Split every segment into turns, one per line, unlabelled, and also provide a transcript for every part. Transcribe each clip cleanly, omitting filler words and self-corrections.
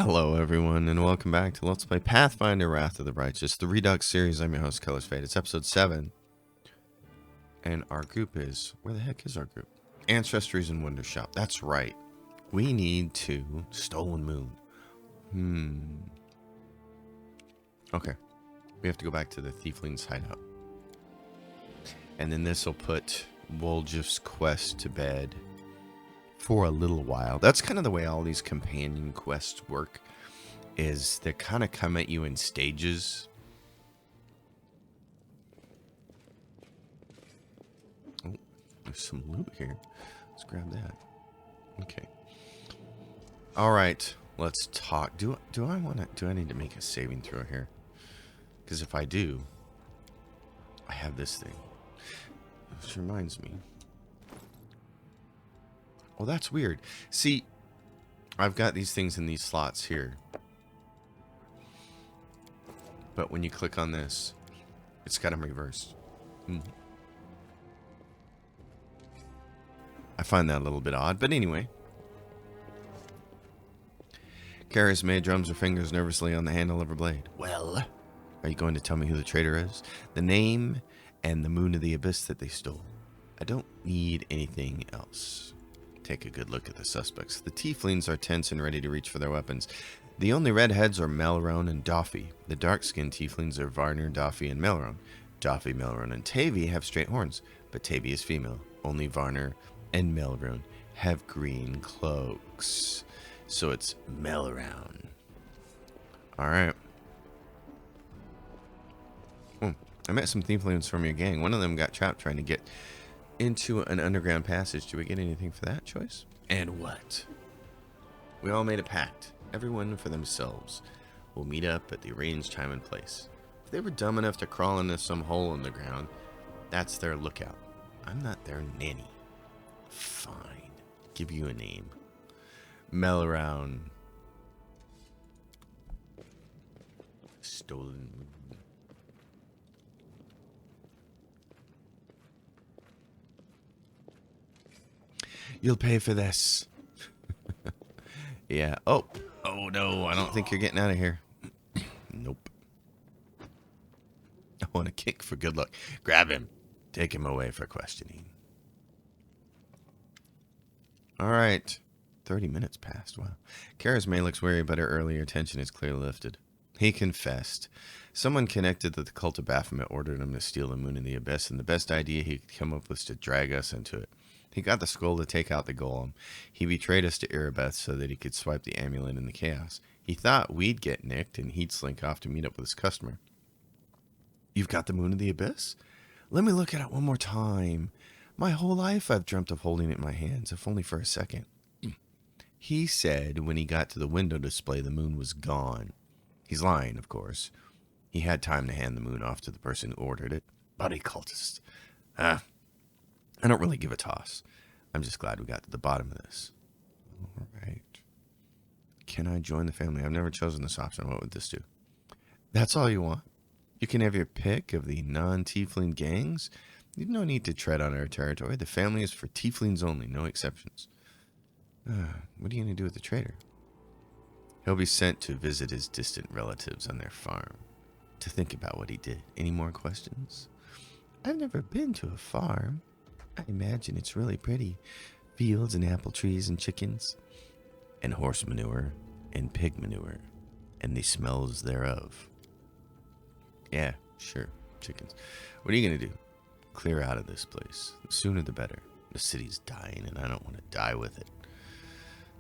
Hello everyone, and welcome back to Let's Play Pathfinder Wrath of the Righteous, the Redux series. I'm your host, Color's Fate. It's episode 7. And our group is... Where the heck is our group? Ancestries and Wonder Shop. That's right. We need to... Stolen Moon. Okay. We have to go back to the Thiefling's hideout. And then this will put Woljif's quest to bed for a little while. That's kind of the way all these companion quests work, is they kind of come at you in stages. Oh, there's some loot here. Let's grab that. Okay. All right, let's talk. Do I need to make a saving throw here? Because if I do, I have this thing. Which reminds me. Oh, that's weird. See, I've got these things in these slots here. But when you click on this, it's got them reversed. I find that a little bit odd, but anyway. Kara's May drums her fingers nervously on the handle of her blade. Well, are you going to tell me who the traitor is? The name and the moon of the abyss that they stole. I don't need anything else. Take a good look at the suspects. The tieflings are tense and ready to reach for their weapons. The only redheads are Melrone and Doffy. The dark-skinned tieflings are Varner, Doffy, and Melrone. Doffy, Melrone, and Tavy have straight horns, but Tavy is female. Only Varner and Melrone have green cloaks. So it's Melrone. Alright. I met some tieflings from your gang. One of them got trapped trying to get into an underground passage. Do we get anything for that choice? And what? We all made a pact. Everyone for themselves. We'll meet up at the arranged time and place. If they were dumb enough to crawl into some hole in the ground, that's their lookout. I'm not their nanny. Fine. Give you a name. Melround. Stolen Moon. You'll pay for this. Yeah. Oh no. I don't think you're getting out of here. Nope. I want a kick for good luck. Grab him. Take him away for questioning. All right. 30 minutes passed. Wow. Kara's May looks wary, but her earlier tension is clearly lifted. He confessed. Someone connected to the cult of Baphomet ordered him to steal the moon in the abyss, and the best idea he could come up with was to drag us into it. He got the skull to take out the golem. He betrayed us to Erebeth so that he could swipe the amulet in the chaos. He thought we'd get nicked and he'd slink off to meet up with his customer. You've got the moon of the abyss? Let me look at it one more time. My whole life I've dreamt of holding it in my hands, if only for a second. He said when he got to the window display the moon was gone. He's lying, of course. He had time to hand the moon off to the person who ordered it. Buddy cultist. I don't really give a toss. I'm just glad we got to the bottom of this. All right. Can I join the family? I've never chosen this option. What would this do? That's all you want? You can have your pick of the non-tiefling gangs? You've no need to tread on our territory. The family is for tieflings only, no exceptions. What are you going to do with the traitor? He'll be sent to visit his distant relatives on their farm. To think about what he did. Any more questions? I've never been to a farm. I imagine it's really pretty. Fields and apple trees and chickens. And horse manure and pig manure. And the smells thereof. Yeah, sure. Chickens. What are you going to do? Clear out of this place. The sooner the better. The city's dying and I don't want to die with it.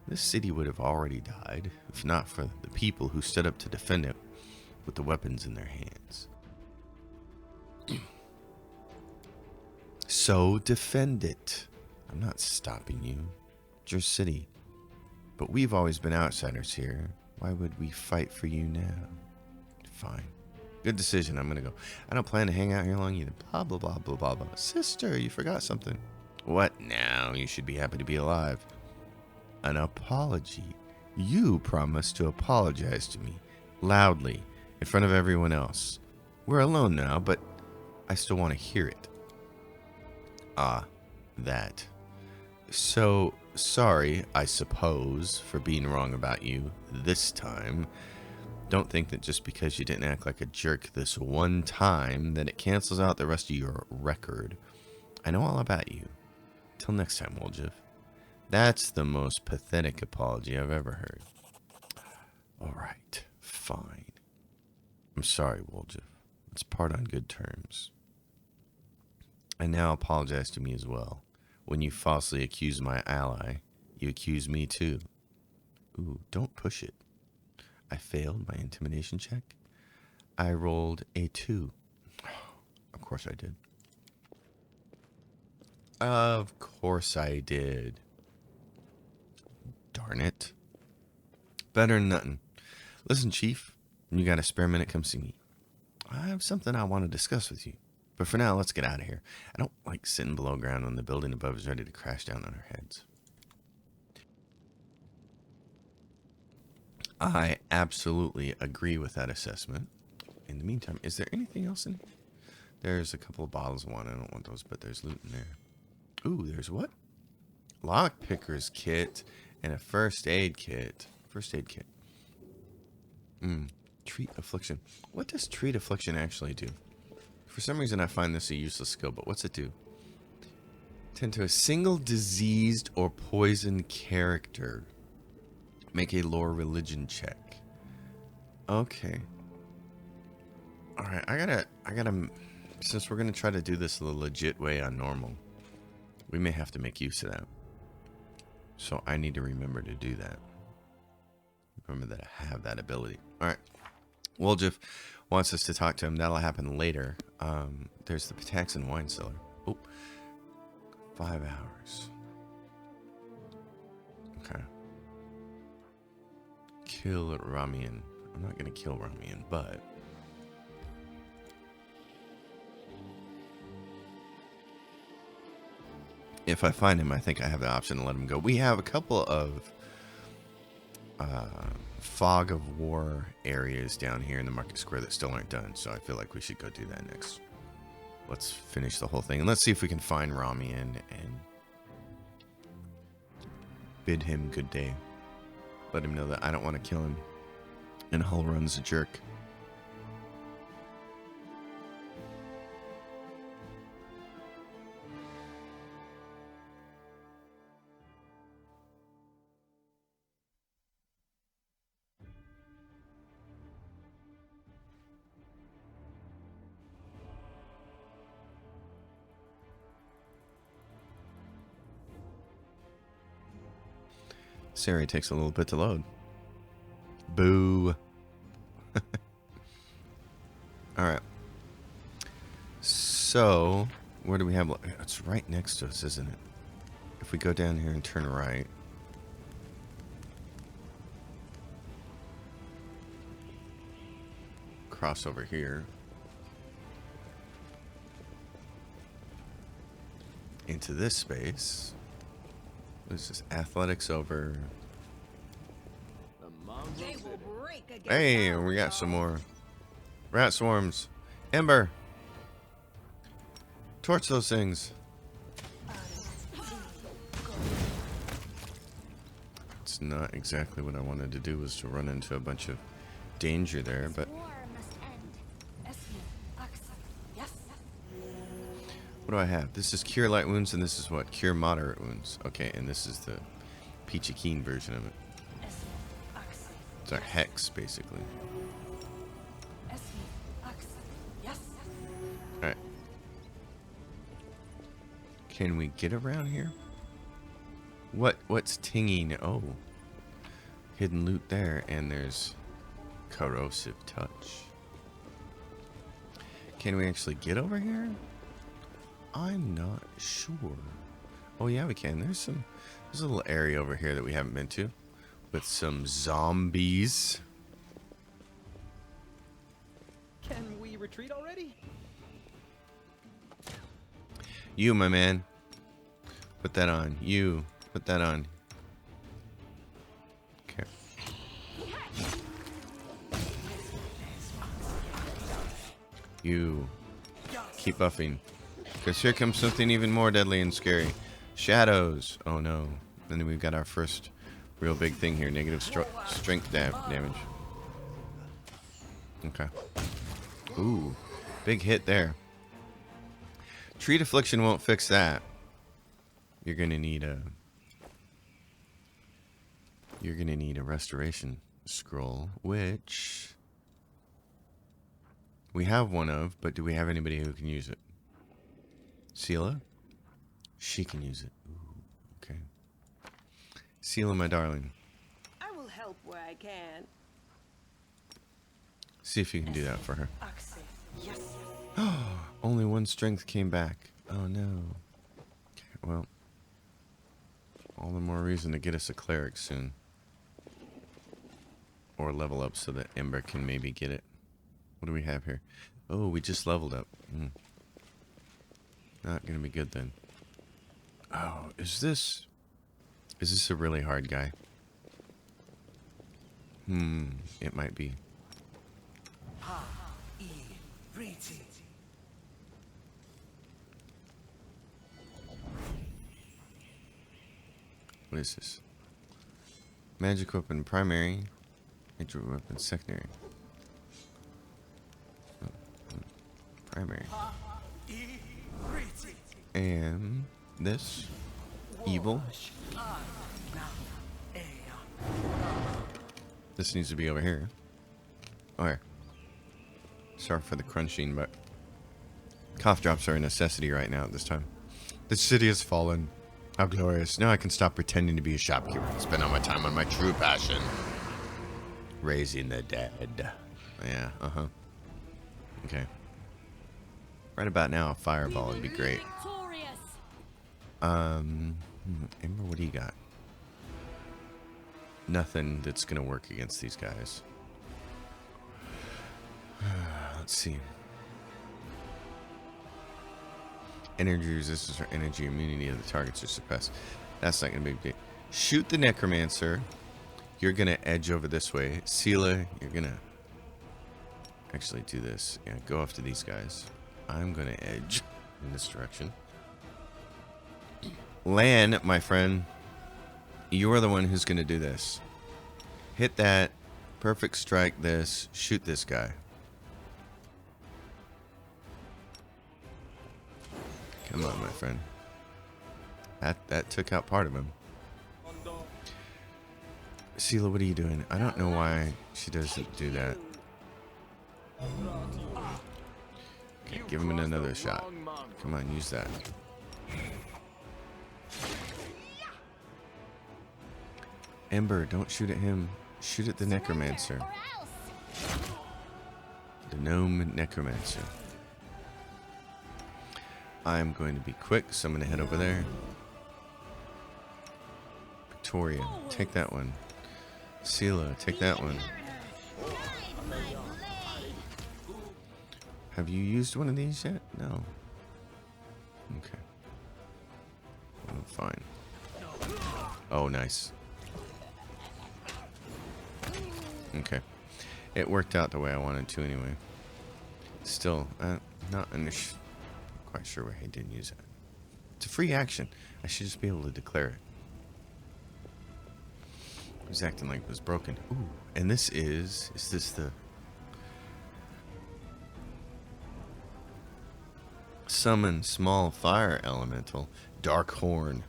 This city would have already died if not for the people who stood up to defend it with the weapons in their hands. So defend it. I'm not stopping you. It's your city. But we've always been outsiders here. Why would we fight for you now? Fine. Good decision. I'm going to go. I don't plan to hang out here long either. Blah, blah, blah, blah, blah, blah. Sister, you forgot something. What now? You should be happy to be alive. An apology. You promised to apologize to me. Loudly. In front of everyone else. We're alone now, but I still want to hear it. Ah, that. So, sorry, I suppose, for being wrong about you. this time. Don't think that just because you didn't act like a jerk this one time that it cancels out the rest of your record. I know all about you. Till next time, Woljif. That's the most pathetic apology I've ever heard. Alright, fine. I'm sorry, Woljif. Let's part on good terms. And now apologize to me as well. When you falsely accuse my ally, you accuse me too. Ooh, don't push it. I failed my intimidation check. I rolled a 2. Of course I did. Of course I did. Darn it. Better than nothing. Listen, Chief, you got a spare minute, come see me. I have something I want to discuss with you. But for now, let's get out of here. I don't like sitting below ground when the building above is ready to crash down on our heads. I absolutely agree with that assessment. In the meantime, is there anything else in here? There's a couple of bottles of wine. I don't want those, but there's loot in there. Ooh, there's what? Lockpicker's kit and a first aid kit. First aid kit. Treat affliction. What does treat affliction actually do? For some reason, I find this a useless skill, but what's it do? Tend to a single diseased or poisoned character. Make a lore religion check. Okay. Alright, I gotta, since we're gonna try to do this the legit way on normal, we may have to make use of that. So I need to remember to do that. Remember that I have that ability. Alright. Woljif wants us to talk to him. That'll happen later. There's the Pataxan wine cellar. Oh. 5 hours. Okay. Kill Ramien. I'm not going to kill Ramien, but... if I find him, I think I have the option to let him go. We have a couple of fog of war areas down here in the market square that still aren't done, so I feel like we should go do that next. Let's finish the whole thing, and let's see if we can find Ramien and bid him good day. Let him know that I don't want to kill him, and Hull Run's a jerk. Siri takes a little bit to load. Boo. Alright. So, where do we have... it's right next to us, isn't it? If we go down here and turn right... cross over here... into this space... this is athletics over. Hey, we got some more rat swarms. Ember, torch those things. It's not exactly what I wanted to do, was to run into a bunch of danger there, but what do I have? This is cure light wounds, and this is what? Cure moderate wounds. Okay, and this is the Peachy Keen version of it. It's our hex, basically. Alright. Can we get around here? What's tinging? Oh. Hidden loot there, and there's corrosive touch. Can we actually get over here? I'm not sure. Oh yeah, we can. There's a little area over here that we haven't been to, with some zombies.
Can we retreat already?
You, my man. Put that on. You. Put that on. Okay. You. Keep buffing. Because here comes something even more deadly and scary. Shadows. Oh no. And then we've got our first Real big thing here. Negative strength damage. Okay. Ooh. Big hit there. Treat affliction won't fix that. You're gonna need a restoration scroll, which we have one of, but do we have anybody who can use it? Sela? She can use it. Ooh, okay. Sela, my darling.
I will help where I can.
See if you can do that for her.
Yes.
Only one strength came back. Oh no. Okay, well. All the more reason to get us a cleric soon. Or level up so that Ember can maybe get it. What do we have here? Oh, we just leveled up. Not gonna be good then. Oh, is this a really hard guy? It might be. What is this? Magic weapon primary. Magic weapon secondary. Primary. And this. Evil. This needs to be over here. Okay. Sorry for the crunching, but cough drops are a necessity right now at this time. The city has fallen. How glorious. Now I can stop pretending to be a shopkeeper and spend all my time on my true passion. Raising the dead. Yeah, Okay. Right about now, a fireball would be great. Ember, what do you got? Nothing that's gonna work against these guys. Let's see. Energy resistance or energy immunity of the targets are suppressed. That's not gonna be big. Shoot the necromancer. You're gonna edge over this way. Sela, you're gonna actually do this. Yeah, go after these guys. I'm gonna edge in this direction. Lan, my friend, you're the one who's gonna do this. Hit that. Perfect strike this. Shoot this guy. Come on, my friend. That took out part of him. Sela, what are you doing? I don't know why she doesn't do that. Okay, give him another shot. Come on, use that. Ember, don't shoot at him. Shoot at the necromancer. The gnome necromancer. I'm going to be quick, so I'm going to head over there. Victoria, take that one. Sela, take that one. Have you used one of these yet? No. Okay. Oh, fine. Oh, nice. Okay. It worked out the way I wanted to anyway. Still, not quite sure why he didn't use it. It's a free action. I should just be able to declare it. He was acting like it was broken. Ooh, and this is this the summon small fire elemental, Dark Horn.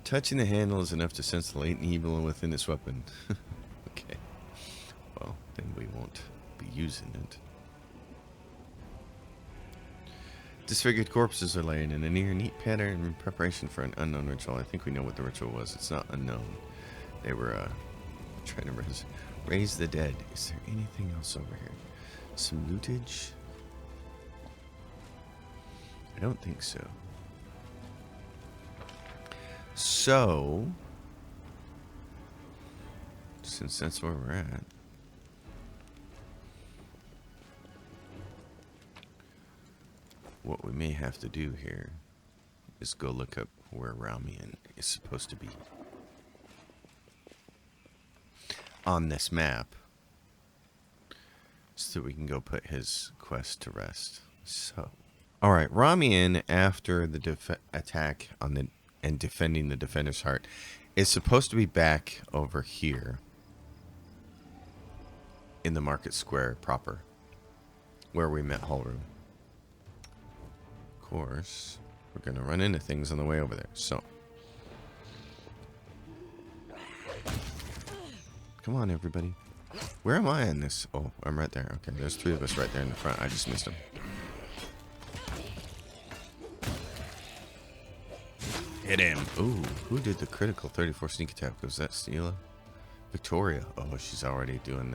Touching the handle is enough to sense the latent evil within this weapon. Okay. Well, then we won't be using it. Disfigured corpses are laying in a neat pattern in preparation for an unknown ritual. I think we know what the ritual was. It's not unknown. They were trying to raise the dead. Is there anything else over here? Some lootage? I don't think so. So, since that's where we're at, what we may have to do here is go look up where Ramien is supposed to be on this map so that we can go put his quest to rest. So, alright, Ramien, after the attack on the and defending the defender's heart, is supposed to be back over here in the market square proper, where we met Holroom. Of course, we're going to run into things on the way over there. So, come on, everybody. Where am I in this? Oh, I'm right there. Okay, there's 3 of us right there in the front. I just missed them. Hit him. Ooh, who did the critical 34 sneak attack? Was that Steela? Victoria. Oh, she's already doing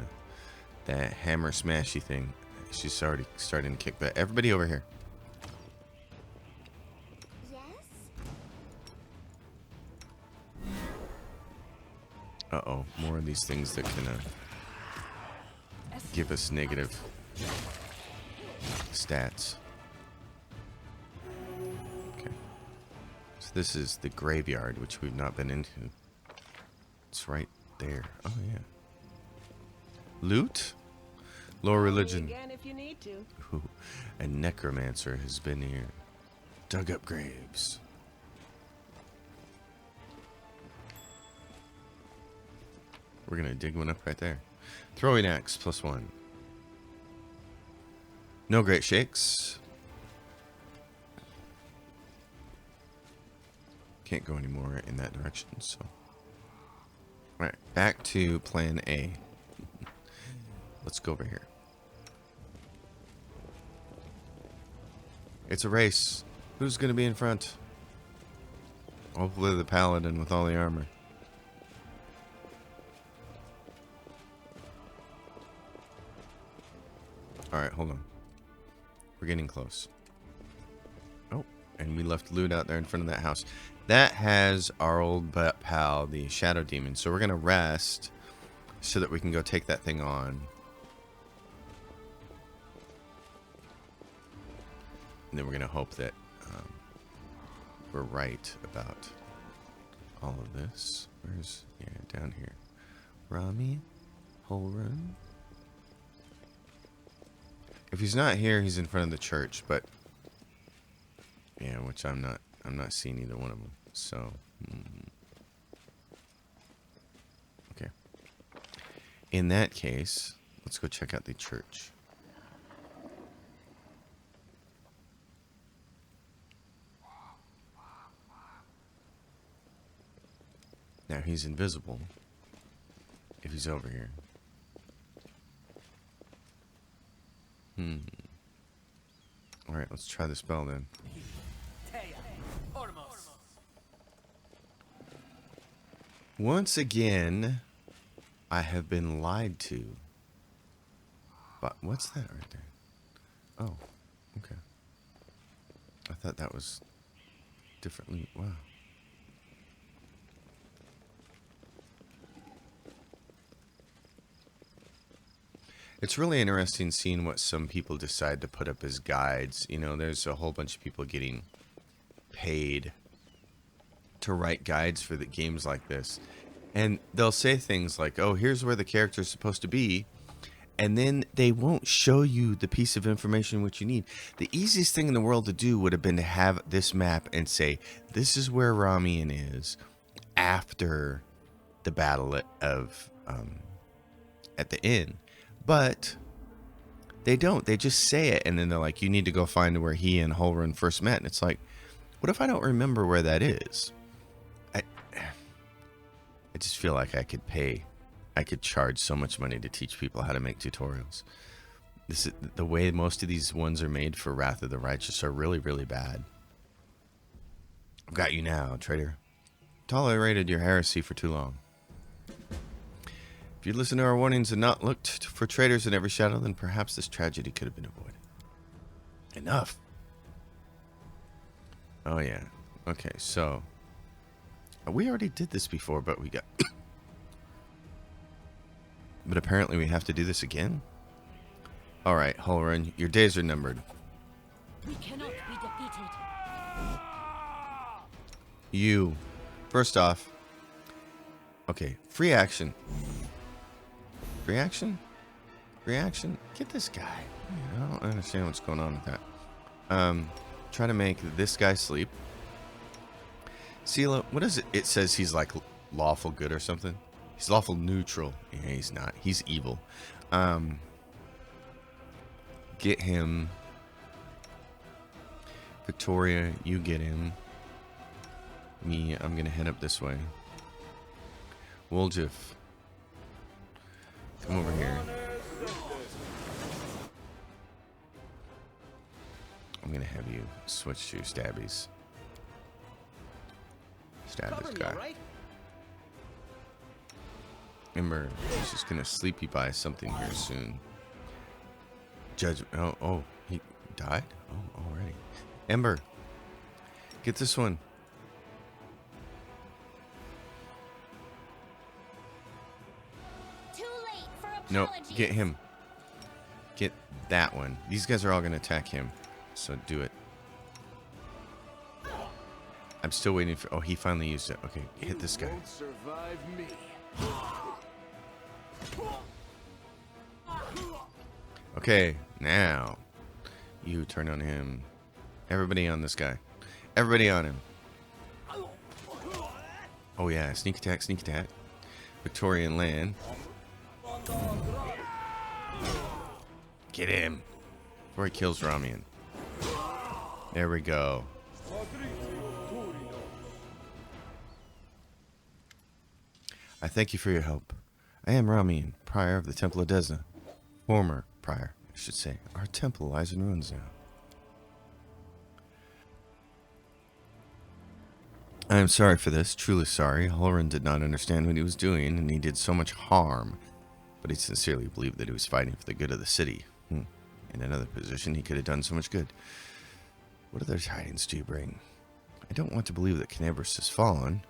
that hammer smashy thing. She's already starting to kick back. Everybody over here.
Yes?
Uh-oh, more of these things that can give us negative stats. Okay. So this is the graveyard, which we've not been into. It's right there. Oh, yeah. Loot? Lower religion.
Again if you need to.
Ooh, a necromancer has been here. Dug up graves. We're gonna dig one up right there. Throwing axe +1. No great shakes. Can't go anymore in that direction, so. Alright, back to plan A. Let's go over here. It's a race. Who's gonna be in front? Hopefully the paladin with all the armor. Alright, hold on. We're getting close. Oh, and we left loot out there in front of that house. That has our old pal, the Shadow Demon. So we're going to rest so that we can go take that thing on. And then we're going to hope that we're right about all of this. Where's... yeah, down here. Ramien? Whole room? If he's not here, he's in front of the church, but yeah, which I'm not seeing either one of them. So, okay. In that case, let's go check out the church. Now he's invisible if he's over here. Alright, let's try the spell then. Once again, I have been lied to. But what's that right there? Oh, okay. I thought that was differently. Wow. It's really interesting seeing what some people decide to put up as guides. You know, there's a whole bunch of people getting paid to write guides for the games like this. And they'll say things like, oh, here's where the character's supposed to be. And then they won't show you the piece of information which you need. The easiest thing in the world to do would have been to have this map and say, this is where Ramien is after the battle at the inn. But they don't. They just say it, and then they're like, you need to go find where he and Holrun first met. And it's like, what if I don't remember where that is? I just feel like I could charge so much money to teach people how to make tutorials. This is the way most of these ones are made for Wrath of the Righteous are really, really bad. I've got you now, traitor. Tolerated your heresy for too long. If you'd listened to our warnings and not looked for traitors in every shadow, then perhaps this tragedy could have been avoided. Enough. Oh, yeah. Okay, so... we already did this before, but we got... but apparently we have to do this again? Alright, Holrun, your days are numbered.
We cannot be defeated.
You. First off... okay, free action. Free action? Free action? Get this guy. I don't understand what's going on with that. Try to make this guy sleep. Seela, what is it? It says he's like lawful good or something. He's lawful neutral. Yeah, he's not. He's evil. Get him. Victoria, you get him. Me, I'm gonna head up this way. Woljif, come over here. I'm gonna have you switch to stabbies. Stab this guy.
Right?
Ember, he's just gonna sleepy by something here soon. Judge. Oh, he died? Oh, already. Ember, get this one.
Too late for
No,
apologies.
get him. Get that one. These guys are all gonna attack him, so do it. I'm still waiting for. Oh, he finally used it. Okay, hit this guy.
Won't survive me.
Okay, now you turn on him. Everybody on this guy. Everybody on him. Oh yeah, sneak attack, sneak attack. Victorian land. Get him before he kills Ramien. There we go. I thank you for your help. I am Ramien, prior of the Temple of Desna. Former prior, I should say. Our temple lies in ruins now. I am sorry for this, truly sorry. Halloran did not understand what he was doing, and he did so much harm. But he sincerely believed that he was fighting for the good of the city. In another position, he could have done so much good. What other tidings do you bring? I don't want to believe that Canabris has fallen,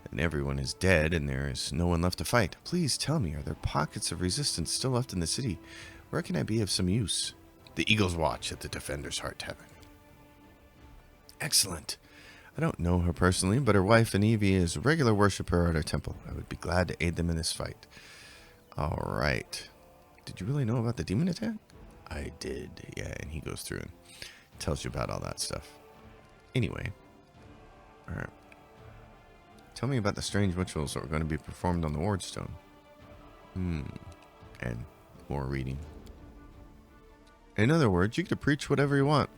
and everyone is dead, and there is no one left to fight. Please tell me, are there pockets of resistance still left in the city? Where can I be of some use? The Eagle's Watch at the Defender's Heart Tavern. Excellent. I don't know her personally, but her wife, Anivi, is a regular worshiper at our temple. I would be glad to aid them in this fight. All right. Did you really know about the demon attack? I did, yeah, and he goes through and tells you about all that stuff. Anyway. All right. Tell me about the strange rituals that were going to be performed on the Wardstone. And more reading. In other words, you get to preach whatever you want.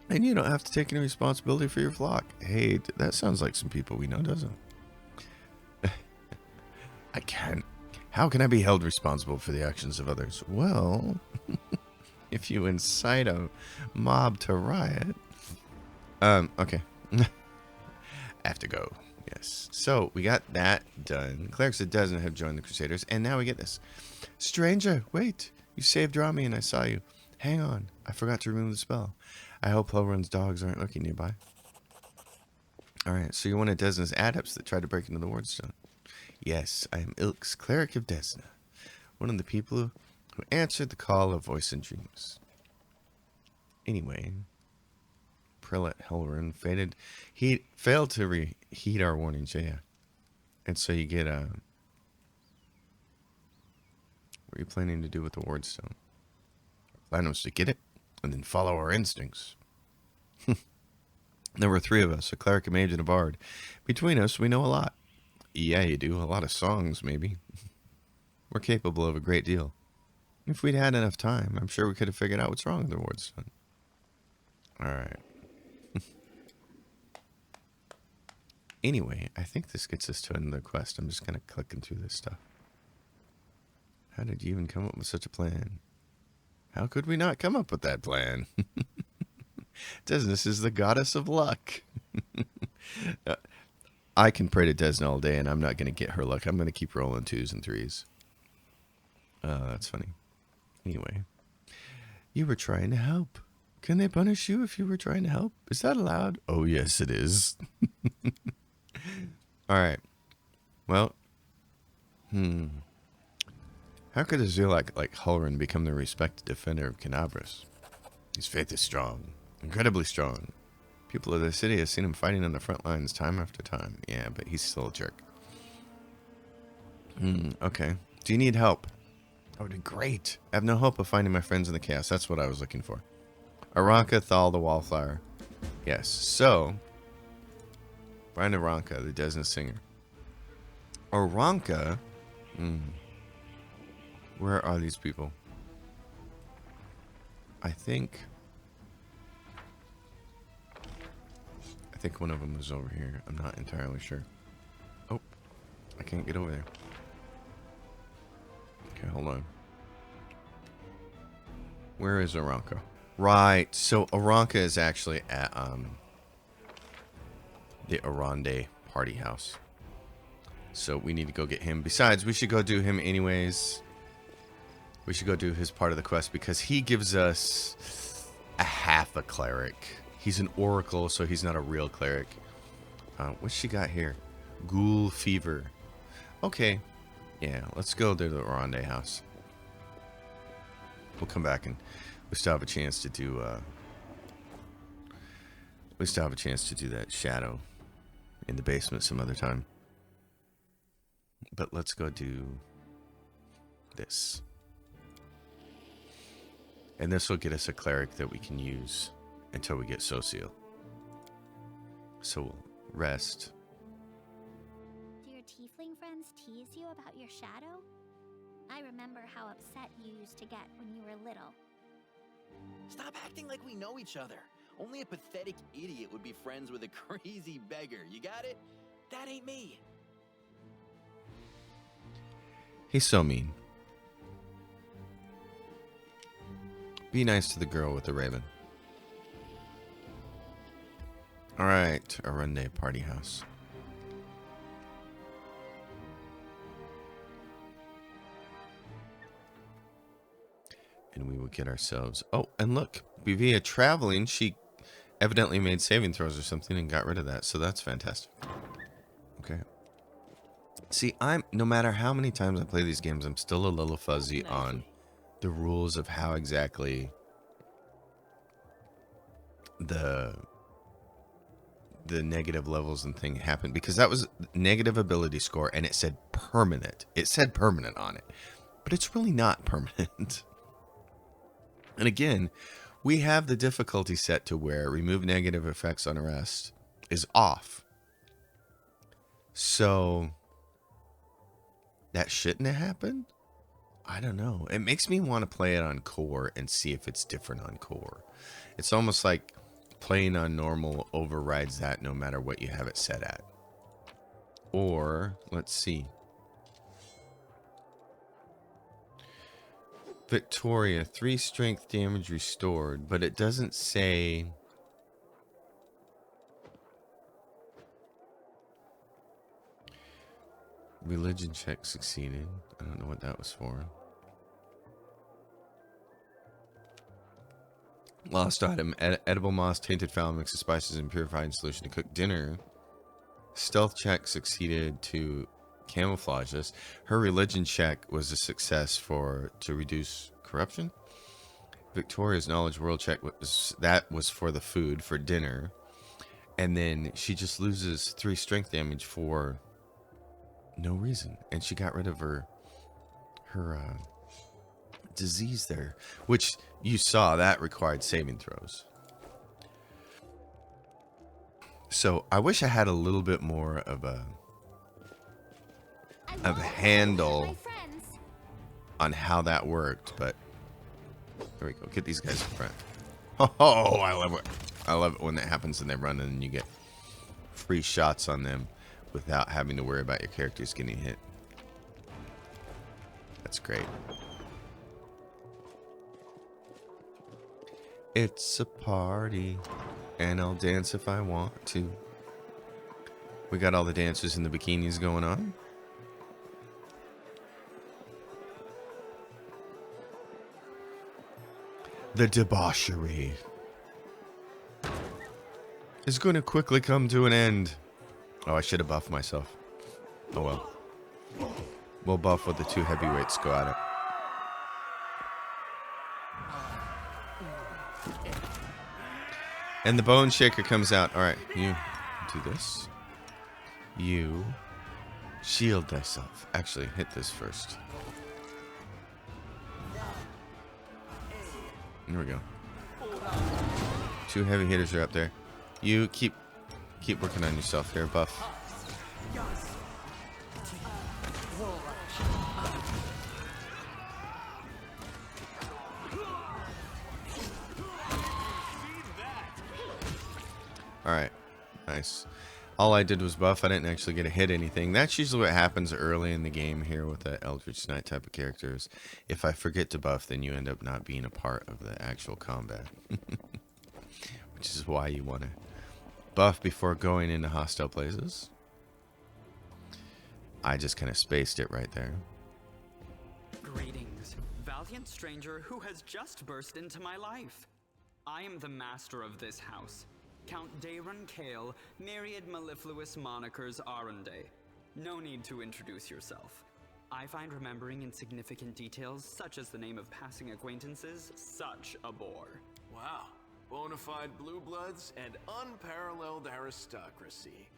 And you don't have to take any responsibility for your flock. Hey, that sounds like some people we know, doesn't it? I can't. How can I be held responsible for the actions of others? Well, if you incite a mob to riot. Okay. I have to go. Yes. So, we got that done. Clerics of Desna have joined the Crusaders, and now we get this. Stranger, wait. You saved Rami and I saw you. Hang on. I forgot to remove the spell. I hope Halloran's dogs aren't lurking nearby. Alright, so you're one of Desna's adepts that tried to break into the Wardstone. Yes, I am Ilk's Cleric of Desna. One of the people who answered the call of voice in dreams. Anyway, Prelate Halloran failed to heed our warnings, yeah. And so you get, what are you planning to do with the Wardstone? Our plan was to get it, and then follow our instincts. There were 3 of us, a cleric, a mage, and a bard. Between us, we know a lot. Yeah, you do. A lot of songs, maybe. We're capable of a great deal. If we'd had enough time, I'm sure we could have figured out what's wrong with the Wardstone. Alright. Anyway, I think this gets us to another quest. I'm just kind of clicking through this stuff. How did you even come up with such a plan? How could we not come up with that plan? Desna is the goddess of luck. I can pray to Desna all day, and I'm not going to get her luck. I'm going to keep rolling 2s and 3s. That's funny. Anyway. You were trying to help. Can they punish you if you were trying to help? Is that allowed? Oh, yes, it is. Alright. Well. How could a zealot like Halloran become the respected defender of Canabris? His faith is strong. Incredibly strong. People of the city have seen him fighting on the front lines time after time. Yeah, but he's still a jerk. Okay. Do you need help? That would be great. I have no hope of finding my friends in the chaos. That's what I was looking for. Aranka, Thal, the Wallflower. Yes. So, find Aranka, the Desna singer. Aranka? Where are these people? I think one of them is over here. I'm not entirely sure. Oh, I can't get over there. Okay, hold on. Where is Aranka? Right, so Aranka is actually at the Arande party house. So we need to go get him. Besides, we should go do him anyways. We should go do his part of the quest because he gives us a half a cleric. He's an oracle, so he's not a real cleric. What's she got here? Ghoul fever. Okay. Yeah, let's go to the Arande house. We'll come back and we still have a chance to do that shadow in the basement some other time. But let's go do this. And this will get us a cleric that we can use until we get Socio. So we'll rest.
Do your tiefling friends tease you about your shadow? I remember how upset you used to get when you were little.
Stop acting like we know each other. Only a pathetic idiot would be friends with a crazy beggar. You got it? That ain't me.
He's so mean. Be nice to the girl with the raven. Alright, Arande party house. And we will get ourselves... Oh, and look, via traveling, she evidently made saving throws or something and got rid of that. So that's fantastic. Okay. See, no matter how many times I play these games, I'm still a little fuzzy on the rules of how exactly the negative levels and thing happened, because that was negative ability score and it said permanent. It said permanent on it, but it's really not permanent. And again, we have the difficulty set to where remove negative effects on arrest is off. So that shouldn't have happened. I don't know. It makes me want to play it on core and see if it's different on core. It's almost like playing on normal overrides that no matter what you have it set at. Or, let's see. Victoria, 3 strength damage restored, but it doesn't say... Religion check succeeded. I don't know what that was for. Lost item. Edible moss, tainted fowl, mix of spices, and purified solution to cook dinner. Stealth check succeeded to camouflage us. Her religion check was a success to reduce corruption. Victoria's knowledge world check was for the food for dinner. And then she just loses 3 strength damage for no reason, and she got rid of her disease there, which you saw that required saving throws. So I wish I had a little bit more of a handle on how that worked, but there we go. Get these guys in front. Oh, I love it when that happens and they run and you get free shots on them without having to worry about your characters getting hit. That's great. It's a party, and I'll dance if I want to. We got all the dancers in the bikinis going on. The debauchery is going to quickly come to an end. Oh, I should have buffed myself. Oh well. We'll buff with the 2 heavyweights go at it. And the bone shaker comes out. Alright, you do this. You shield thyself. Actually, hit this first. There we go. 2 heavy hitters are up there. You keep working on yourself here, buff. Alright. Nice. All I did was buff. I didn't actually get to hit anything. That's usually what happens early in the game here with the Eldritch Knight type of characters. If I forget to buff, then you end up not being a part of the actual combat. Which is why you want to buff before going into hostile places. I just kind of spaced it right there.
Greetings, valiant stranger who has just burst into my life. I am the master of this house, Count Daron Kale, myriad mellifluous monikers Arunde. No need to introduce yourself. I find remembering insignificant details, such as the name of passing acquaintances, such a bore.
Wow, bona fide blue bloods and unparalleled aristocracy.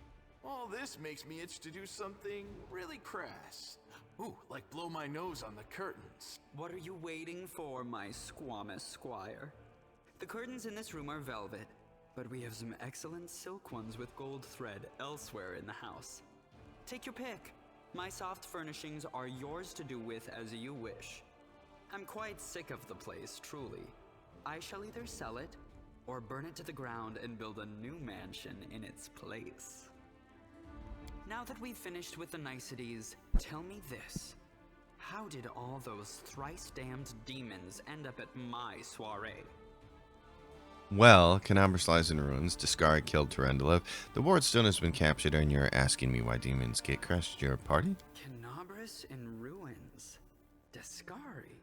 All this makes me itch to do something really crass. Ooh, like blow my nose on the curtains.
What are you waiting for, my squamous squire? The curtains in this room are velvet, but we have some excellent silk ones with gold thread elsewhere in the house. Take your pick. My soft furnishings are yours to do with as you wish. I'm quite sick of the place, truly. I shall either sell it, or burn it to the ground and build a new mansion in its place. Now that we've finished with the niceties, tell me this. How did all those thrice-damned demons end up at my soiree?
Well, Canabras lies in ruins. Discari killed Tarendalev. The Wardstone has been captured, and you're asking me why demons get crushed your party?
Canabras in ruins. Discari.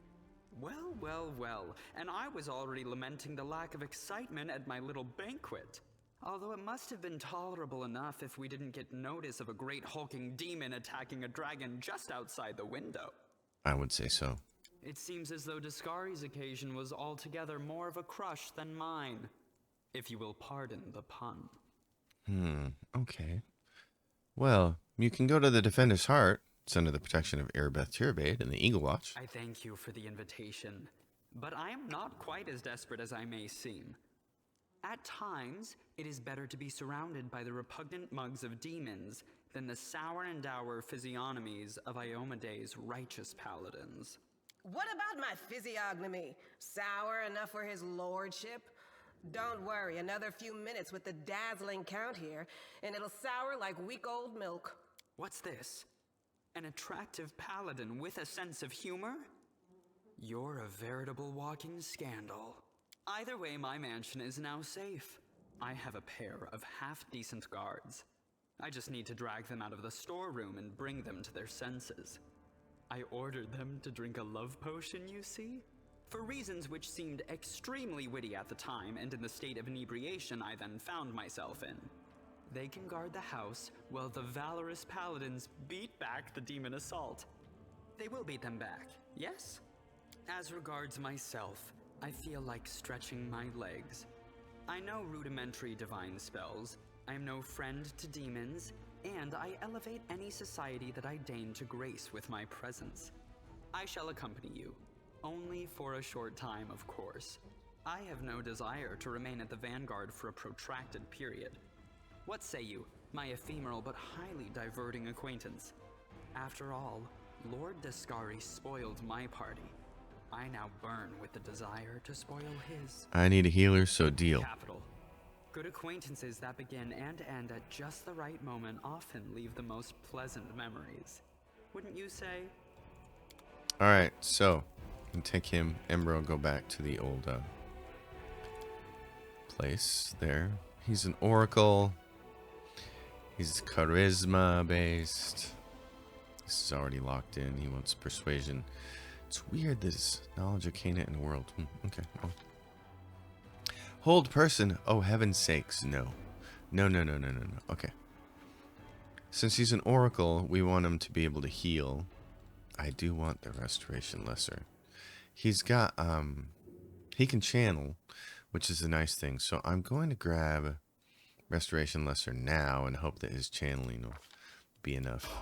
Well, well, well. And I was already lamenting the lack of excitement at my little banquet. Although it must have been tolerable enough if we didn't get notice of a great hulking demon attacking a dragon just outside the window.
I would say so.
It seems as though Discari's occasion was altogether more of a crush than mine, if you will pardon the pun.
Okay. Well, you can go to the Defender's Heart. It's under the protection of Erebeth Turbade and the Eagle Watch.
I thank you for the invitation, but I am not quite as desperate as I may seem. At times, it is better to be surrounded by the repugnant mugs of demons than the sour and dour physiognomies of Iomede's righteous paladins.
What about my physiognomy? Sour enough for his lordship? Don't worry, another few minutes with the dazzling count here, and it'll sour like week-old milk.
What's this? An attractive paladin with a sense of humor? You're a veritable walking scandal. Either way, my mansion is now safe. I have a pair of half-decent guards. I just need to drag them out of the storeroom and bring them to their senses. I ordered them to drink a love potion, you see? For reasons which seemed extremely witty at the time and in the state of inebriation I then found myself in. They can guard the house while the valorous paladins beat back the demon assault. They will beat them back, yes? As regards myself, I feel like stretching my legs. I know rudimentary divine spells, I am no friend to demons, and I elevate any society that I deign to grace with my presence. I shall accompany you, only for a short time, of course. I have no desire to remain at the vanguard for a protracted period. What say you, my ephemeral but highly diverting acquaintance? After all, Lord Discari spoiled my party. I now burn with the desire to spoil his.
I need a healer, so deal.
Capital. Good acquaintances that begin and end at just the right moment often leave the most pleasant memories. Wouldn't you say?
Alright, so we take him. Ember will go back to the old place there. He's an oracle. He's charisma based. This is already locked in. He wants persuasion. It's weird, this knowledge arcana in the world. Okay. Oh. Hold person. Oh, heaven's sakes, no. No. Okay. Since he's an oracle, we want him to be able to heal. I do want the restoration lesser. He's got, he can channel, which is a nice thing. So I'm going to grab restoration lesser now and hope that his channeling will be enough.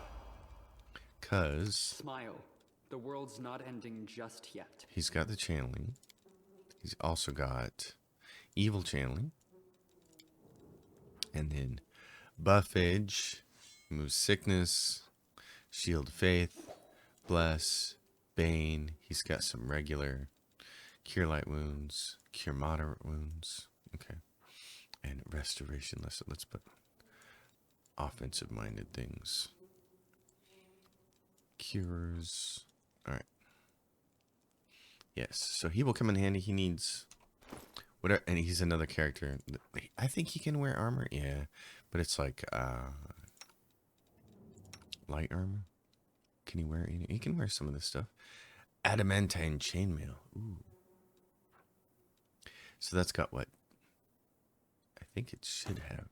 Cause
Smile. The world's not ending just yet.
he's got the channeling. He's also got evil channeling. And then buffage, moves sickness, shield faith, bless, bane. He's got some regular cure light wounds, cure moderate wounds. Okay. And restoration lesson. Let's put offensive-minded things. Cures. All right. Yes. So he will come in handy. He needs whatever, and he's another character. I think he can wear armor. Yeah, but it's like light armor. Can he wear any? He can wear some of this stuff. Adamantine chainmail. Ooh. So that's got what? I think it should have.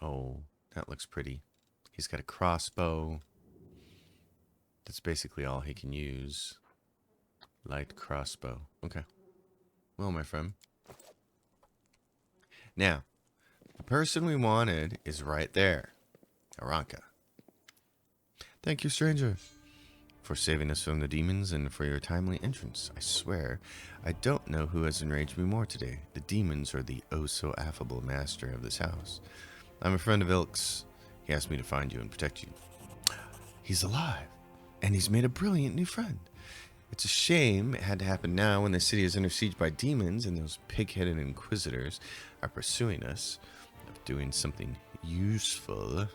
Oh, that looks pretty. He's got a crossbow. That's basically all he can use. Light crossbow. Okay. Well, my friend. Now, the person we wanted is right there. Aranka. Thank you, stranger, for saving us from the demons and for your timely entrance. I swear, I don't know who has enraged me more today, the demons or the oh-so-affable master of this house. I'm a friend of Ilk's. He asked me to find you and protect you. He's alive, and he's made a brilliant new friend. It's a shame it had to happen now when the city is under siege by demons and those pig-headed inquisitors are pursuing us of doing something useful.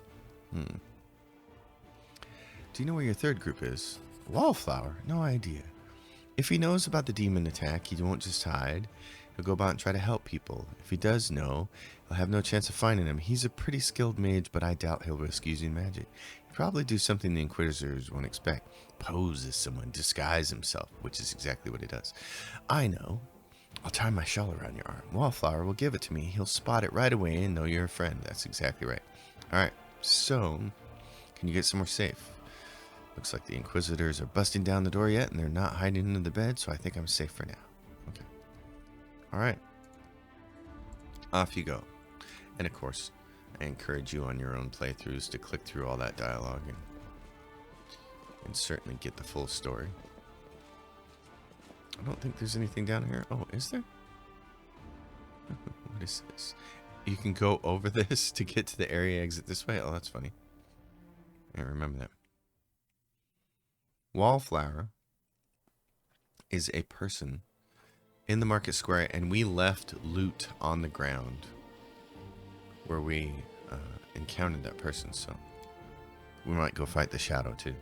Do you know where your third group is? Wallflower? No idea. If he knows about the demon attack, he won't just hide. He'll go about and try to help people. If he does know, he'll have no chance of finding him. He's a pretty skilled mage, but I doubt he'll risk using magic. He'll probably do something the inquisitors won't expect. Pose as someone, disguise himself, which is exactly what he does. I know. I'll tie my shawl around your arm. Wallflower will give it to me. He'll spot it right away and know you're a friend. That's exactly right. All right, so can you get somewhere safe? Looks like the inquisitors are busting down the door yet, and they're not hiding under the bed, so I think I'm safe for now. Okay. All right. Off you go. And of course, I encourage you on your own playthroughs to click through all that dialogue and certainly get the full story. I don't think there's anything down here. Oh, is there? What is this? You can go over this to get to the area exit this way? Oh, that's funny. I remember that. Wallflower is a person in the market square, and we left loot on the ground where we encountered that person, so we might go fight the shadow too.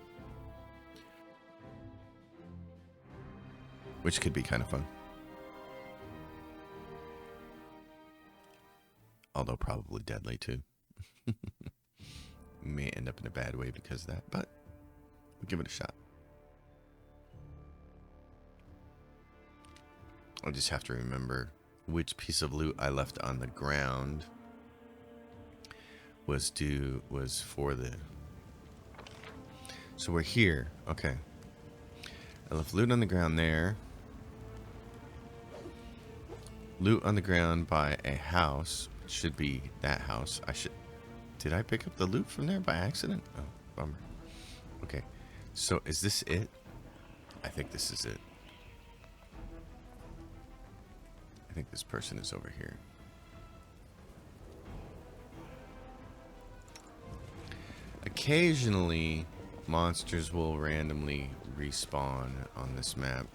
Which could be kind of fun. Although probably deadly too. We may end up in a bad way because of that, but we'll give it a shot. I'll just have to remember which piece of loot I left on the ground was for the... So we're here. Okay. I left loot on the ground there. Loot on the ground by a house. Which should be that house. Did I pick up the loot from there by accident? Oh, bummer. Okay. So is this it? I think this is it. I think this person is over here. Occasionally, monsters will randomly respawn on this map.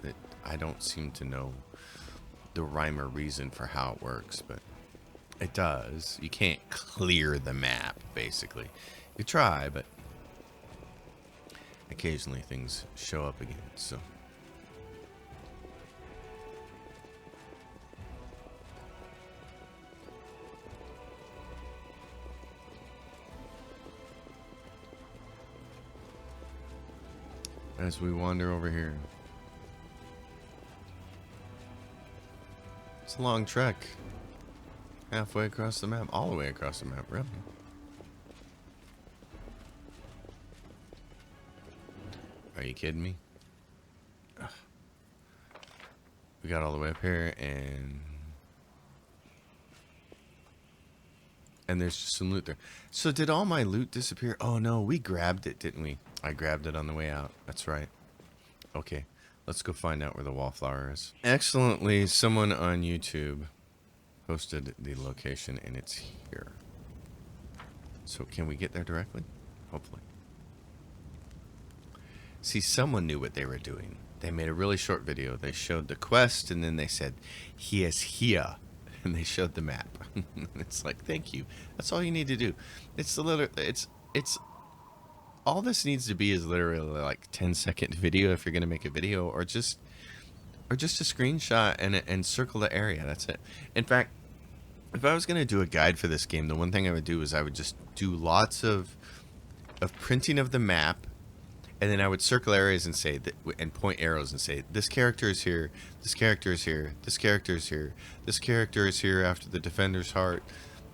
I don't seem to know the rhyme or reason for how it works, but it does. You can't clear the map, basically. You try, but occasionally things show up again, so... As we wander over here. It's a long trek. Halfway across the map. All the way across the map, really. Are you kidding me? Ugh. We got all the way up here and there's just some loot there. So did all my loot disappear? Oh no, we grabbed it, didn't we? I grabbed it on the way out. That's right. Okay, let's go find out where the wallflower is. Excellently, someone on YouTube posted the location, and it's here. So can we get there directly? Hopefully. See, someone knew what they were doing. They made a really short video. They showed the quest, and then they said, he is here. and they showed the map. It's like, thank you. That's all you need to do. It's the little, it's all this needs to be is literally like 10-second video if you're gonna make a video, or just a screenshot and circle the area. That's it. In fact, if I was gonna do a guide for this game, the one thing I would do is I would just do lots of printing of the map, and then I would circle areas and say that, and point arrows and say, this character is here, this character is here, this character is here, this character is here after the Defender's Heart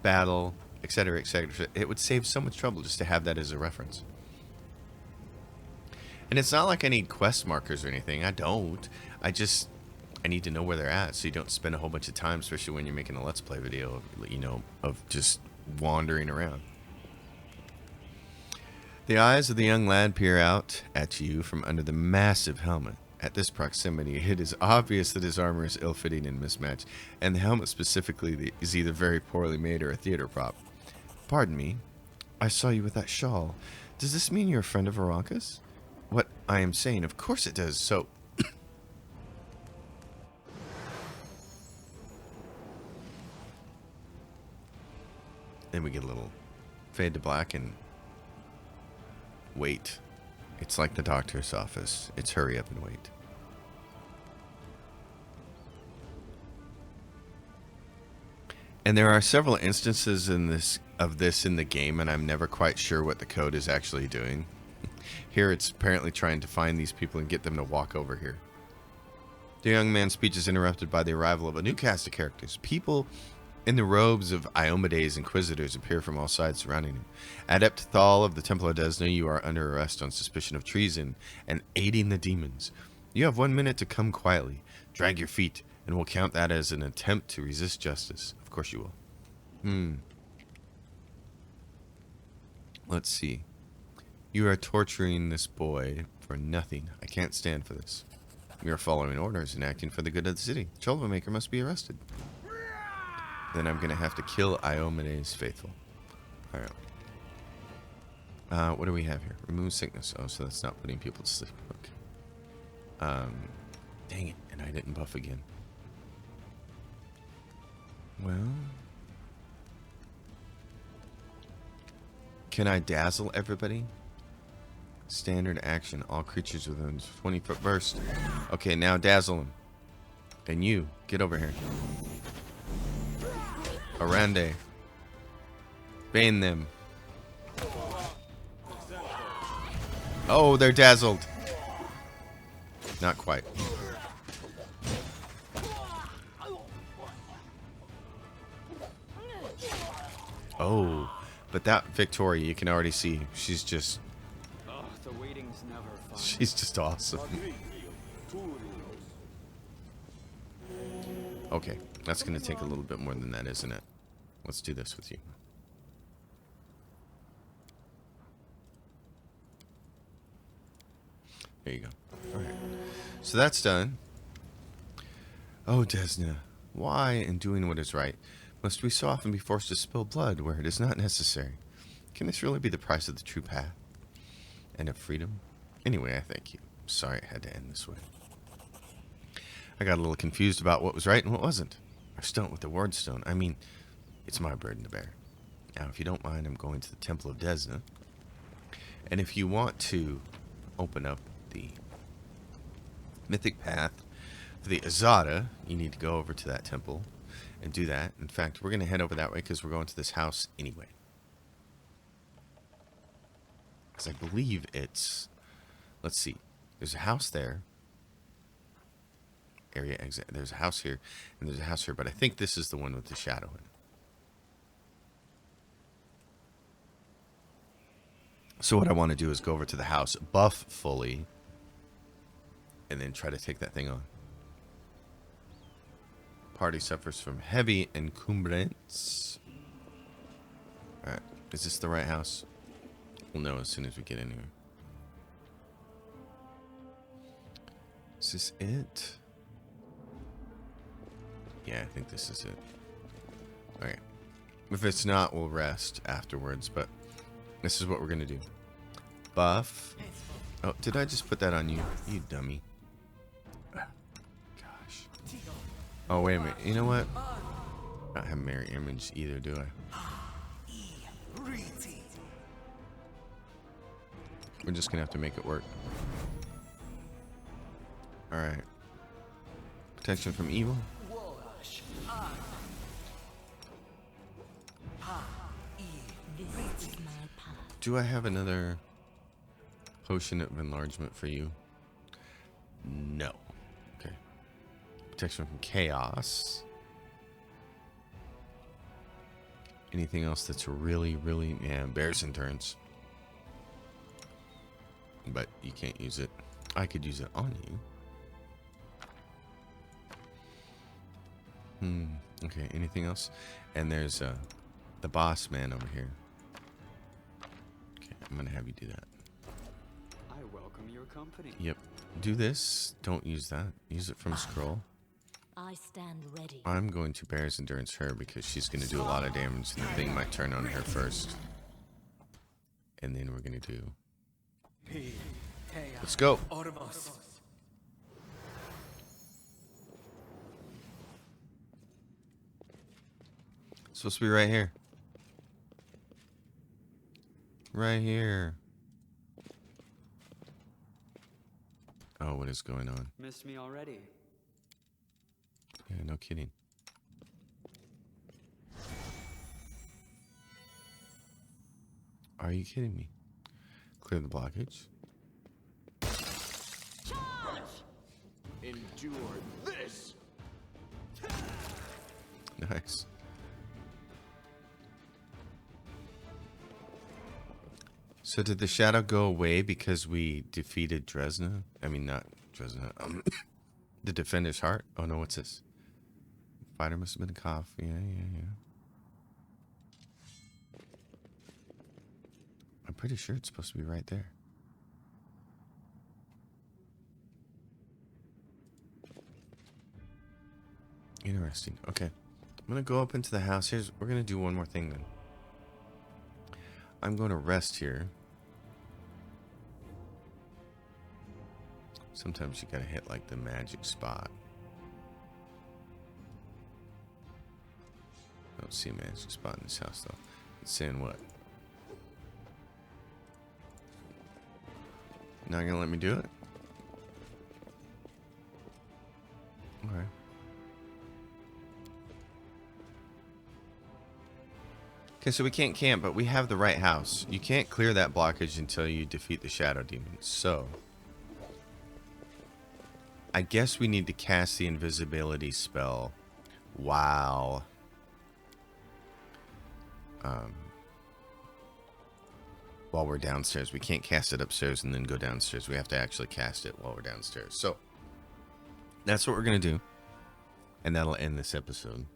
battle, etc., etc. It would save so much trouble just to have that as a reference. And it's not like I need quest markers or anything. I don't. I need to know where they're at, so you don't spend a whole bunch of time, especially when you're making a Let's Play video, you know, of just wandering around. The eyes of the young lad peer out at you from under the massive helmet. At this proximity, it is obvious that his armor is ill-fitting and mismatched, and the helmet specifically is either very poorly made or a theater prop. Pardon me, I saw you with that shawl. Does this mean you're a friend of Aranka's? What I am saying, of course it does, so... Then we get a little fade to black and wait. It's like the doctor's office. It's hurry up and wait. And there are several instances of this in the game, and I'm never quite sure what the code is actually doing. Here it's apparently trying to find these people and get them to walk over here. The young man's speech is interrupted by the arrival of a new cast of characters. People in the robes of Iomede's inquisitors appear from all sides surrounding him. Adept Thal of the Temple of Desna, you are under arrest on suspicion of treason and aiding the demons. You have 1 minute to come quietly. Drag your feet, and we'll count that as an attempt to resist justice. Of course you will. Let's see. You are torturing this boy for nothing. I can't stand for this. We are following orders and acting for the good of the city. The troublemaker must be arrested. Then I'm going to have to kill Iomede's faithful. Alright. What do we have here? Remove sickness. Oh, so that's not putting people to sleep. Okay. Dang it. And I didn't buff again. Well. Can I dazzle everybody? Standard action. All creatures within 20-foot burst. Okay, now dazzle them. And you, get over here. Arande. Bane them. Oh, they're dazzled. Not quite. Oh, but that Victoria, you can already see, she's just...
The waiting's never fun.
She's just awesome. Okay, that's going to take a little bit more than that, isn't it? Let's do this with you. There you go. Alright. So that's done. Oh, Desna, why, in doing what is right, must we so often be forced to spill blood where it is not necessary? Can this really be the price of the true path? And of freedom? Anyway, I thank you. Sorry it had to end this way. I got a little confused about what was right and what wasn't. I stunt with the word stone. I mean, it's my burden to bear. Now, if you don't mind, I'm going to the Temple of Desna. And if you want to open up the mythic path for the Azada, you need to go over to that temple and do that. In fact, we're going to head over that way because we're going to this house anyway. Because I believe it's... Let's see. There's a house there. Area exit. There's a house here, and there's a house here, but I think this is the one with the shadow in it. So what I want to do is go over to the house, buff fully, and then try to take that thing on. Party suffers from heavy encumbrance. Alright, is this the right house? We'll know as soon as we get in here. Is this it? Yeah, I think this is it. Okay. If it's not, we'll rest afterwards, but this is what we're going to do. Buff. Oh, did I just put that on you? You dummy. Gosh. Oh, wait a minute. You know what? I don't have mirror image either, do I? We're just gonna have to make it work. Alright. Protection from evil. Do I have another potion of enlargement for you? No. Okay. Protection from chaos. Anything else that's really, yeah, bears and turns. But you can't use it. I could use it on you. Okay, anything else? And there's the boss man over here. Okay, I'm gonna have you do that.
I welcome your company.
Yep. Do this. Don't use that. Use it from scroll.
I stand ready.
I'm going to Bear's Endurance her because she's going to do a lot of damage and the thing might turn on her first. And then we're going to do... Let's go! It's supposed to be right here. Right here. Oh, what is going on?
Missed me already.
Yeah, no kidding. Are you kidding me? Clear the blockage.
Endure this.
Nice. So did the shadow go away because we defeated Dresna? I mean, not Dresna. The Defender's Heart? Oh no, what's this? Fighter must have been a cough. Yeah. I'm pretty sure it's supposed to be right there. Interesting. Okay. I'm going to go up into the house. We're going to do one more thing then. I'm going to rest here. Sometimes you got to hit like the magic spot. I don't see a magic spot in this house though. It's saying what? Not gonna let me do it? Alright. Okay, so we can't camp, but we have the right house. You can't clear that blockage until you defeat the shadow demon. So I guess we need to cast the invisibility spell while we're downstairs. We can't cast it upstairs and then go downstairs. We have to actually cast it while we're downstairs. So that's what we're gonna do, and that'll end this episode.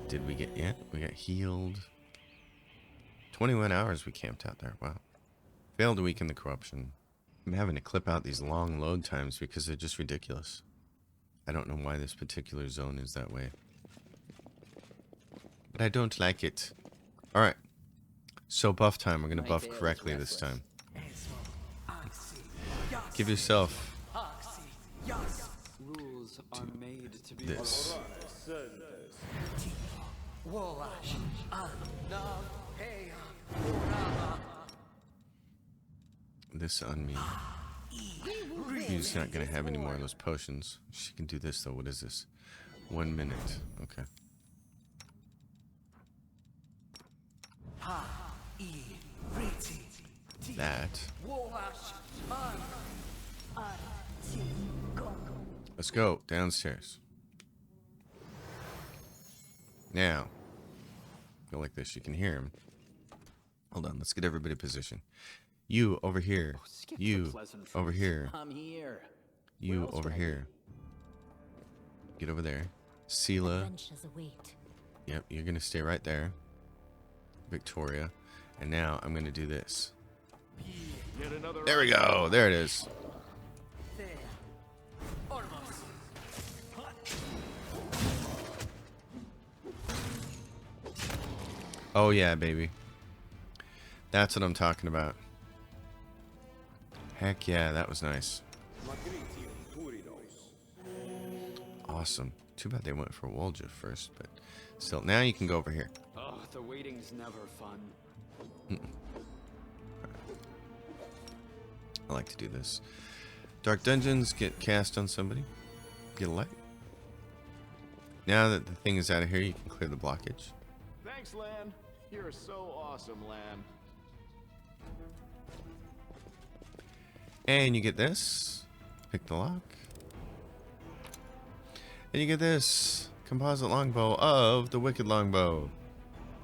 Did we get... Yeah, we got healed. 21 hours we camped out there. Wow. Failed to weaken the corruption. I'm having to clip out these long load times because they're just ridiculous. I don't know why this particular zone is that way, but I don't like it. Alright. So buff time. We're going to buff correctly this time. Give yourself
Rules are made to be
this. This on me. He's not going to have any more of those potions. She can do this though. What is this? 1 minute. Okay. That. Let's go downstairs. Now, go like this. You can hear him. Hold on. Let's get everybody positioned. You over here. You over here.
I'm here.
You over here. Get over there. Sela.
Adventures await.
Yep, you're gonna stay right there. Victoria. And now I'm gonna do this. There we go. There it is. Oh yeah, baby. That's what I'm talking about. Heck yeah, that was nice. Awesome. Too bad they went for Wolja first, but still. Now you can go over here.
Oh, the waiting's never fun.
I like to do this. Dark dungeons get cast on somebody. Get a light. Now that the thing is out of here, you can clear the blockage.
Thanks, Lan. You're so awesome, Lan.
And you get this. Pick the lock. And you get this. Composite longbow of the Wicked Longbow.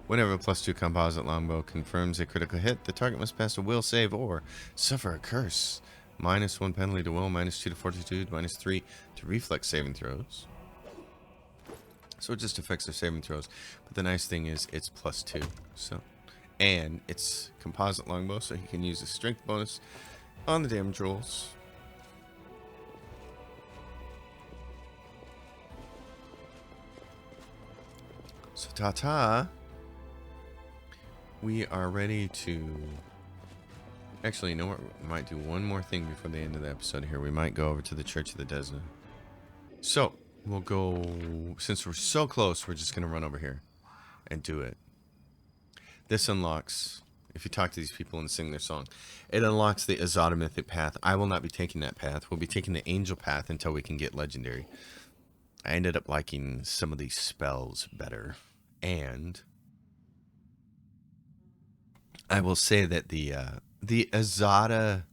Whenever a +2 composite longbow confirms a critical hit, the target must pass a will save or suffer a curse. -1 penalty to will, -2 to fortitude, -3 to reflex saving throws. So it just affects their saving throws. But the nice thing is it's +2. So, and it's composite longbow, so he can use a strength bonus on the damage rolls. So ta-ta. We are ready to... Actually, you know what? We might do one more thing before the end of the episode here. We might go over to the Church of the Desna. So, we'll go... Since we're so close, we're just going to run over here and do it. This unlocks... If you talk to these people and sing their song, it unlocks the Azada Mythic path. I will not be taking that path. We'll be taking the Angel path until we can get Legendary. I ended up liking some of these spells better. And... I will say that the Azada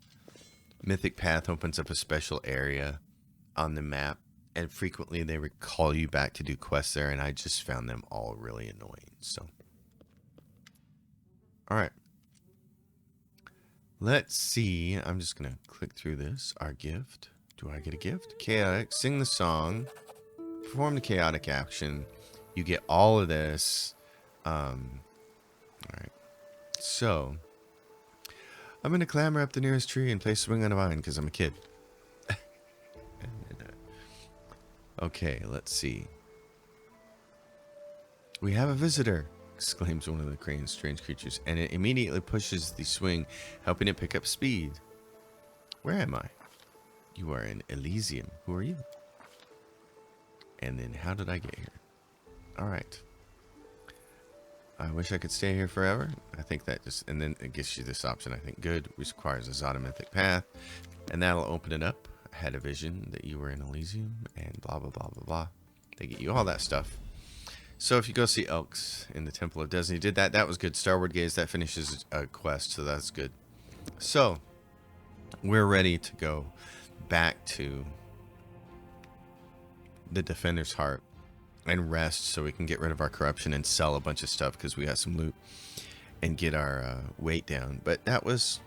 Mythic path opens up a special area on the map, and frequently they recall you back to do quests there, and I just found them all really annoying. So, all right, let's see. I'm just gonna click through this. Our gift. Do I get a gift? Chaotic. Sing the song. Perform the chaotic action. You get all of this. All right. So, I'm going to clamber up the nearest tree and place a swing on a vine because I'm a kid. Okay, let's see. We have a visitor, exclaims one of the crane's strange creatures, and it immediately pushes the swing, helping it pick up speed. Where am I? You are in Elysium. Who are you? And then how did I get here? All right. I wish I could stay here forever. I think that just, and then it gives you this option. I think good requires a Azada Mythic path, and that'll open it up. I had a vision that you were in Elysium, and blah blah blah blah blah. They get you all that stuff. So if you go see Elks in the Temple of Desna, you did that. That was good. Starward Gaze, that finishes a quest, so that's good. So we're ready to go back to the Defender's Heart and rest, so we can get rid of our corruption and sell a bunch of stuff because we got some loot and get our weight down. But that was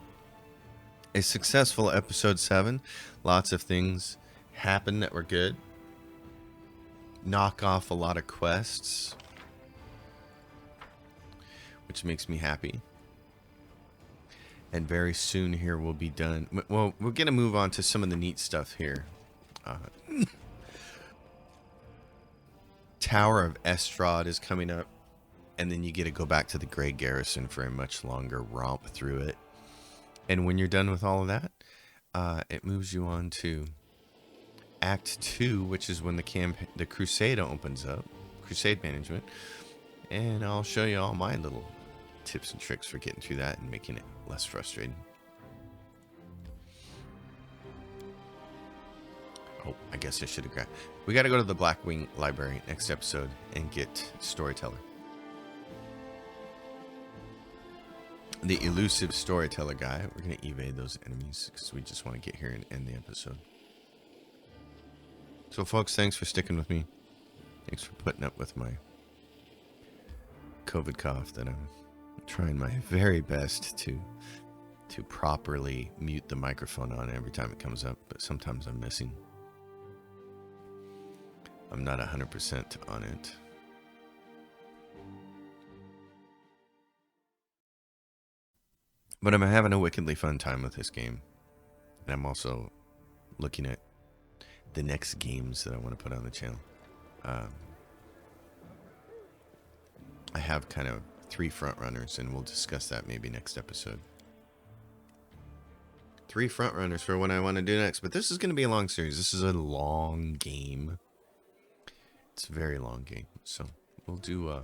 a successful episode 7. Lots of things happened that were good. Knock off a lot of quests, which makes me happy. And very soon here we'll be done. Well, we're going to move on to some of the neat stuff here. Tower of Estrad is coming up, and then you get to go back to the Grey Garrison for a much longer romp through it. And when you're done with all of that, it moves you on to Act 2, which is when the Crusade opens up, Crusade Management, and I'll show you all my little tips and tricks for getting through that and making it less frustrating. Oh, I guess I should have grabbed. We got to go to the Blackwing Library next episode and get Storyteller. The elusive Storyteller guy. We're going to evade those enemies because we just want to get here and end the episode. So, folks, thanks for sticking with me. Thanks for putting up with my COVID cough that I'm trying my very best to properly mute the microphone on every time it comes up, but sometimes I'm missing. I'm not 100% on it. But I'm having a wickedly fun time with this game. And I'm also looking at the next games that I want to put on the channel. I have kind of 3 front runners, and we'll discuss that maybe next episode. 3 front runners for what I want to do next. But this is going to be a long series. This is a long game. It's a very long game. So we'll do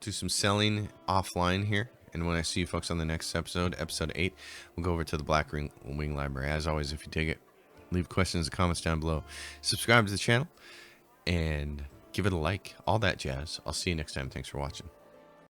some selling offline here. And when I see you folks on the next episode, episode 8, we'll go over to the Black Wing Library. As always, if you dig it, leave questions and comments down below. Subscribe to the channel and give it a like. All that jazz. I'll see you next time. Thanks for watching.